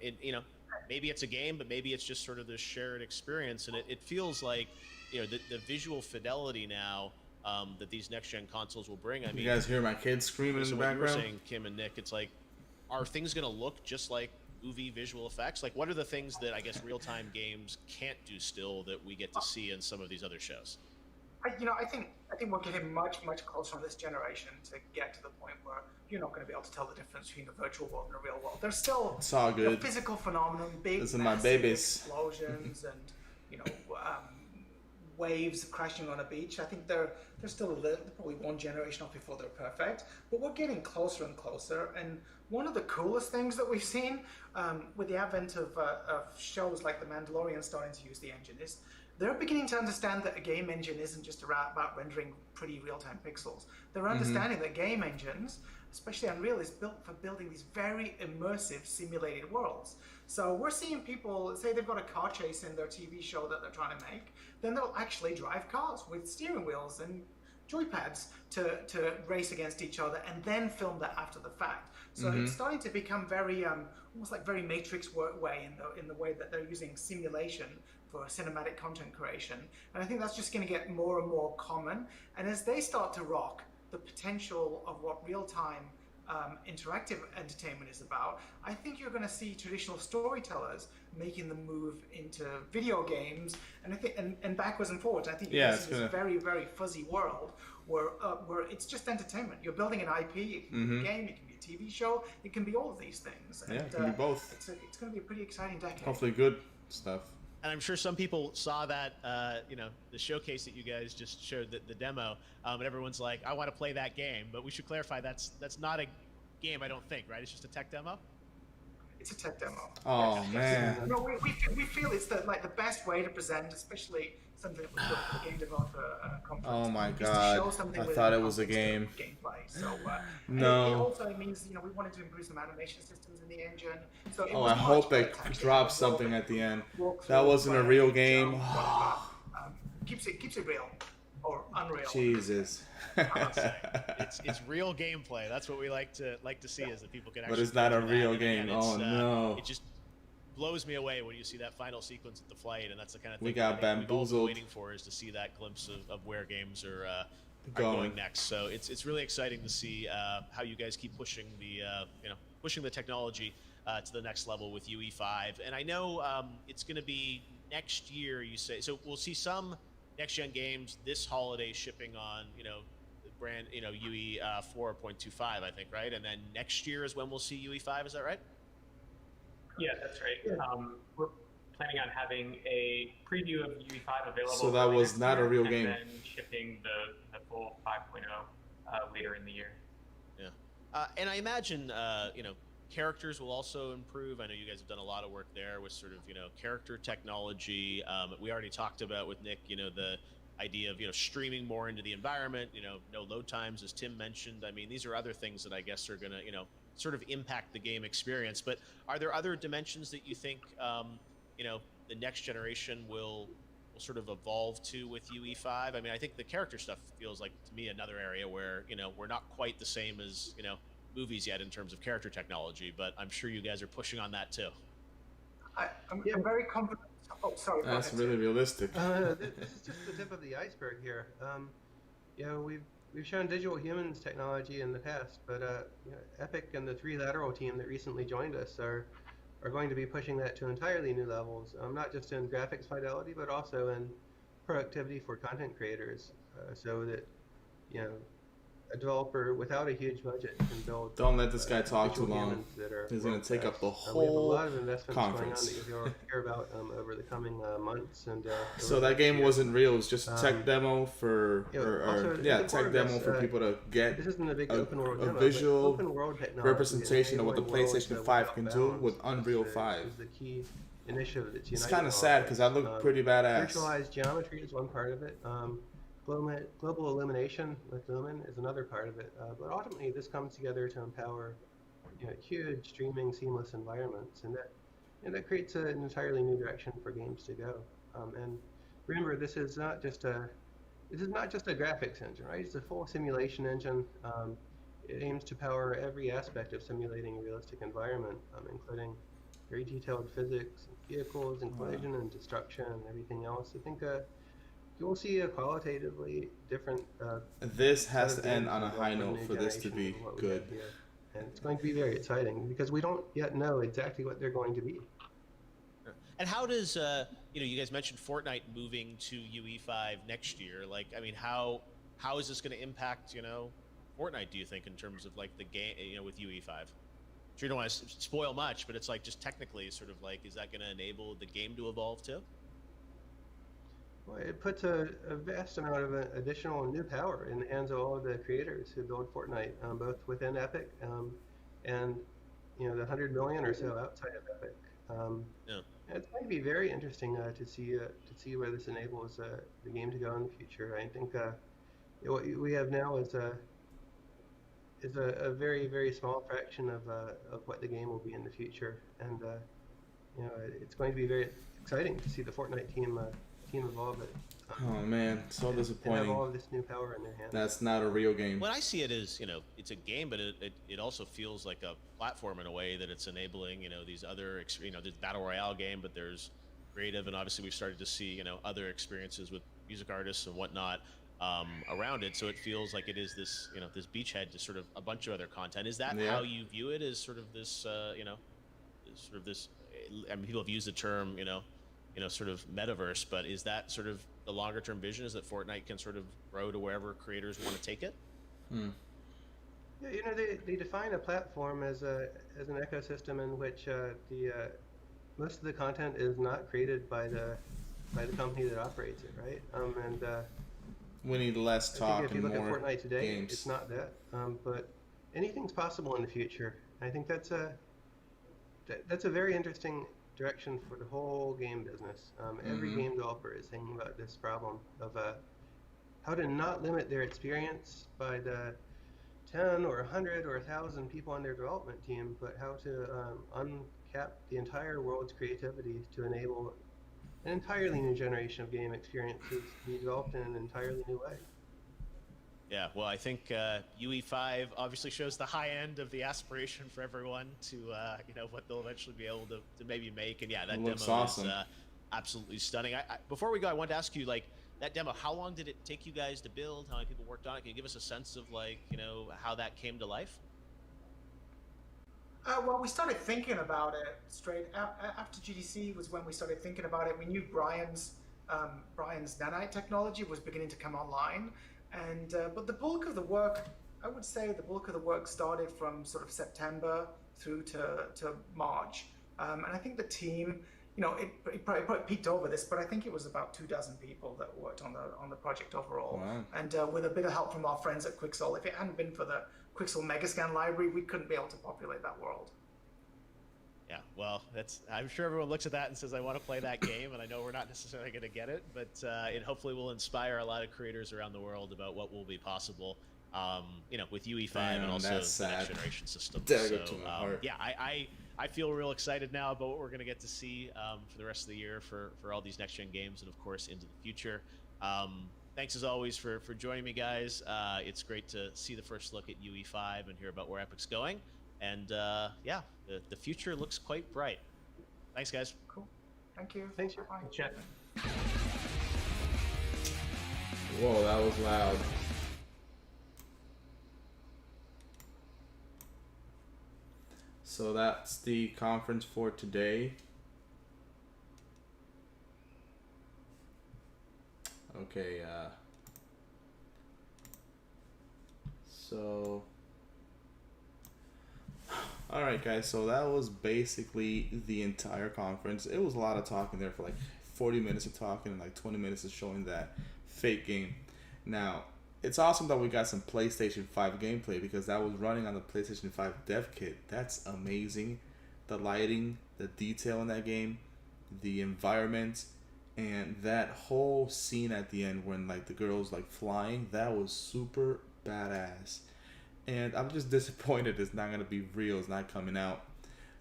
maybe it's a game, but maybe it's just sort of this shared experience. And it feels like the visual fidelity now that these next-gen consoles will bring. I mean, you guys hear my kids screaming in the background? What you were saying, Kim and Nick, it's like, are things going to look just like movie visual effects? Like, what are the things that I guess real-time games can't do still that we get to see in some of these other shows? I think we're getting much closer on this generation to get to the point where you're not going to be able to tell the difference between the virtual world and the real world. There's still it's all good. Physical phenomenon, big This is my babies. explosions, and waves crashing on a beach. I think they're still probably one generation off before they're perfect, but we're getting closer and closer. And one of the coolest things that we've seen with the advent of shows like The Mandalorian starting to use the engine is they're beginning to understand that a game engine isn't just about rendering pretty real-time pixels. They're understanding that game engines especially Unreal, is built for building these very immersive simulated worlds. So we're seeing people say they've got a car chase in their TV show that they're trying to make, then they'll actually drive cars with steering wheels and joypads to race against each other and then film that after the fact. So it's starting to become very almost like very Matrix way in the way that they're using simulation for cinematic content creation. And I think that's just going to get more and more common. And as they start to rock the potential of what real-time interactive entertainment is about, I think you're going to see traditional storytellers making the move into video games, and I think and backwards and forwards. I think you're going to see this very, very fuzzy world where it's just entertainment. You're building an IP. It can be a game. It can be a TV show. It can be all of these things. Yeah, it can be both. It's going to be a pretty exciting decade. Hopefully, good stuff. And I'm sure some people saw that, the showcase that you guys just showed, the demo, and everyone's like, I want to play that game. But we should clarify that's not a game, I don't think, right? It's just a tech demo? It's a tech demo. Oh, man. No, we feel it's the best way to present, especially something that was built for the game developer conference. Oh my is to God! show something I with thought a it was a game. Gameplay. So no. It also means we wanted to improve some animation systems in the engine. So it Oh, was I hope they much drop better. something at the end. Walk That through, wasn't a play, real jump, game. whatever. Keeps it real or unreal. Jesus. It's real gameplay. That's what we like to see, is that people can actually. But it's not a play real that. game. And Oh no! It just blows me away when you see that final sequence at the flight, and that's the kind of thing We got we've all been bamboozled. waiting for, is to see that glimpse of where games are going next. So it's really exciting to see how you guys keep pushing the technology to the next level with UE5. And I know it's going to be next year, you say. So we'll see some next gen games this holiday shipping on the brand UE 4.25, I think, right? And then next year is when we'll see UE5. Is that right? Yeah, that's right. We're planning on having a preview of UE5 available. So that was not a real game. And then shipping the full 5.0 later in the year. Yeah. And I imagine, characters will also improve. I know you guys have done a lot of work there with sort of, character technology. We already talked about with Nick, the idea of, streaming more into the environment, no load times, as Tim mentioned. I mean, these are other things that I guess are going to, sort of impact the game experience. But are there other dimensions that you think, the next generation will sort of evolve to with UE5? I mean, I think the character stuff feels like, to me, another area where, we're not quite the same as, movies yet in terms of character technology, but I'm sure you guys are pushing on that too. I'm very confident. Oh, sorry. That's really realistic. This is just the tip of the iceberg here. We've shown digital humans technology in the past, but Epic and the 3 Lateral team that recently joined us are going to be pushing that to entirely new levels, not just in graphics fidelity, but also in productivity for content creators, so that a developer without a huge budget can build. Don't let this guy talk too visual long. humans that are He's going to take up the we have a whole lot of investments conference. going on that you'll hear about over the coming months. And So that game wasn't real. It was just a tech demo for, also, tech demo for people to get this isn't a big a open world a demo, visual but open world technology representation of what the enabling worlds PlayStation 5 can without do bounds with Unreal is 5. the key initiative that's It's uniting kind of all sad this. because I look pretty badass. Virtualized geometry is one part of it. Global illumination with Lumen is another part of it. But ultimately, this comes together to empower huge streaming seamless environments, and that creates an entirely new direction for games to go. And remember, this is not just a graphics engine, right? It's a full simulation engine. It aims to power every aspect of simulating a realistic environment, including very detailed physics, vehicles, and collision and destruction, and everything else. I think you will see a qualitatively different. This has to end on a high note for this to be good. And it's going to be very exciting because we don't yet know exactly what they're going to be. And how does you guys mentioned Fortnite moving to UE5 next year? Like, I mean, how is this going to impact Fortnite? Do you think, in terms of like the game with UE5? Sure, you don't want to spoil much, but it's like, just technically, sort of like, is that going to enable the game to evolve too? Well, it puts a vast amount of additional new power in the hands of all of the creators who build Fortnite, both within Epic and the 100 million or so outside of Epic. It's going to be very interesting to see where this enables the game to go in the future. I think what we have now is is a very, very small fraction of what the game will be in the future. And you know, it's going to be very exciting to see the Fortnite team evolve it. Oh man, so and have disappointing. all of this new power in their hands. That's not a real game. What I see it as, you know, it's a game, but it also feels like a platform in a way that it's enabling, you know, these other, you know, there's battle royale game, but there's creative, and obviously we've started to see, you know, other experiences with music artists and whatnot around it. So it feels like it is this, you know, this beachhead to sort of a bunch of other content. Is that how you view it? As sort of this, you know, sort of this? I mean, people have used the term, you know, sort of metaverse, but is that sort of the longer term vision? Is that Fortnite can sort of grow to wherever creators want to take it? Yeah, you know, they define a platform as an ecosystem in which most of the content is not created by the company that operates it, right? We need less talk if you and look more at Fortnite today, games. it's not that. But anything's possible in the future. I think that's a very interesting direction for the whole game business. Every game developer is thinking about this problem of how to not limit their experience by the 10 or 100 or 1,000 people on their development team, but how to uncap the entire world's creativity to enable an entirely new generation of game experiences to be developed in an entirely new way. Yeah, well, I think UE5 obviously shows the high end of the aspiration for everyone to, you know, what they'll eventually be able to maybe make. And yeah, that demo awesome. is absolutely stunning. Before we go, I wanted to ask you, like, that demo, how long did it take you guys to build? How many people worked on it? Can you give us a sense of, like, you know, how that came to life? Well, we started thinking about it straight after GDC was when we started thinking about it. We knew Brian's nanite technology was beginning to come online, and but the bulk of the work, I would say, the bulk of the work started from sort of September through to March, and I think the team, you know, it probably peaked over this, but I think it was about 24 people that worked on the project overall. Wow. And with a bit of help from our friends at Quixel. If it hadn't been for the Quixel Megascan library, we couldn't be able to populate that world. Yeah, well, I'm sure everyone looks at that and says, I want to play that game, and I know we're not necessarily going to get it, but it hopefully will inspire a lot of creators around the world about what will be possible, you know, with UE5 and also the next generation system. Yeah, I feel real excited now about what we're going to get to see for the rest of the year for all these next-gen games and, of course, into the future. Thanks, as always, for joining me, guys. It's great to see the first look at UE5 and hear about where Epic's going. And, yeah, the future looks quite bright. Thanks, guys. Cool. Thank you. Thanks. Bye. Check. Whoa, that was loud. So that's the conference for today. Okay, so alright guys, so that was basically the entire conference. It was a lot of talking there for like 40 minutes of talking and like 20 minutes of showing that fake game. Now, it's awesome that we got some PlayStation 5 gameplay because that was running on the PlayStation 5 dev kit. That's amazing. The lighting, the detail in that game, the environment, and that whole scene at the end when like the girl's like flying, that was super badass. And I'm just disappointed it's not gonna be real. It's not coming out.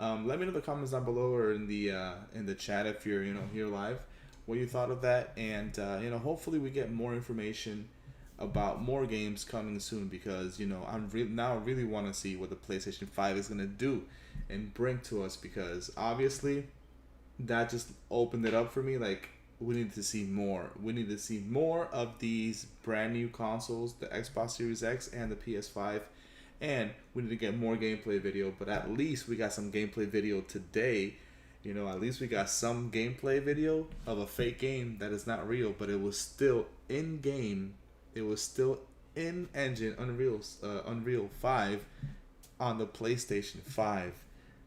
Let me know in the comments down below or in the chat if you're here live what you thought of that. And hopefully we get more information about more games coming soon because I really want to see what the PlayStation 5 is gonna do and bring to us because obviously that just opened it up for me. Like, we need to see more. We need to see more of these brand new consoles, the Xbox Series X and the PS5, and we need to get more gameplay video. But at least we got some gameplay video today. At least we got some gameplay video of a fake game that is not real, but it was still in game. It was still in engine Unreal 5 on the PlayStation 5.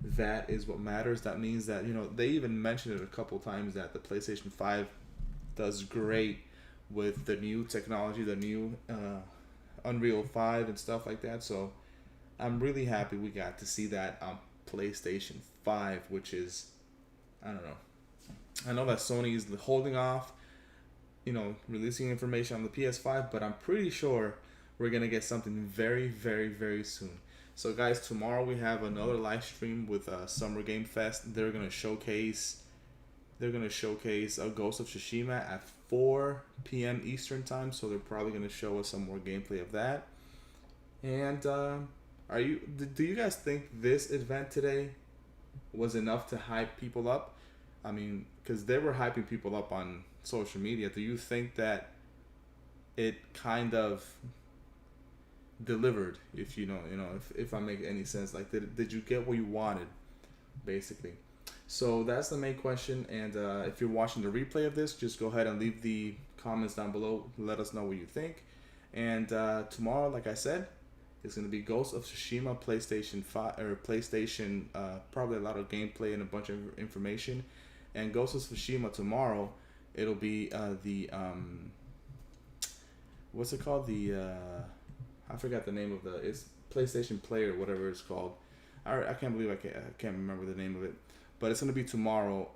That is what matters. That means that they even mentioned it a couple times that the PlayStation 5 does great with the new technology, the new Unreal 5 and stuff like that. So I'm really happy we got to see that on PlayStation 5, which is, I don't know. I know that Sony is holding off, releasing information on the PS5, but I'm pretty sure we're gonna get something very, very, very soon. So guys, tomorrow we have another live stream with Summer Game Fest. They're gonna showcase a Ghost of Tsushima at 4 p.m. Eastern time. So they're probably gonna show us some more gameplay of that. And do you guys think this event today was enough to hype people up? I mean, because they were hyping people up on social media. Do you think that it kind of delivered, if if I make any sense? Like, did you get what you wanted, basically? So that's the main question. And if you're watching the replay of this, just go ahead and leave the comments down below. Let us know what you think. And tomorrow, like I said, it's going to be Ghost of Tsushima, PlayStation 5 or PlayStation, probably a lot of gameplay and a bunch of information. And Ghost of Tsushima tomorrow, it'll be the what's it called? I forgot the name of it's PlayStation Play or whatever it's called. I can't believe I can't remember the name of it. But it's going to be tomorrow.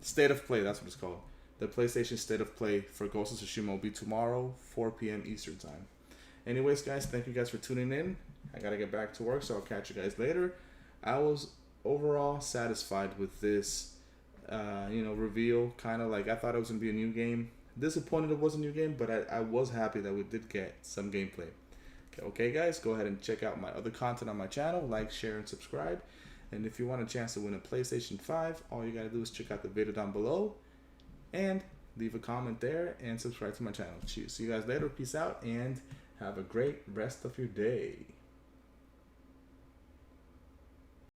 State of Play, that's what it's called. The PlayStation State of Play for Ghost of Tsushima will be tomorrow, 4 p.m. Eastern time. Anyways, guys, thank you guys for tuning in. I got to get back to work, so I'll catch you guys later. I was overall satisfied with this, reveal. Kind of like I thought it was going to be a new game. Disappointed it was a new game, but I was happy that we did get some gameplay. Okay, guys, go ahead and check out my other content on my channel. Like, share, and subscribe. And if you want a chance to win a PlayStation 5, all you got to do is check out the video down below and leave a comment there and subscribe to my channel. See you guys later. Peace out and have a great rest of your day.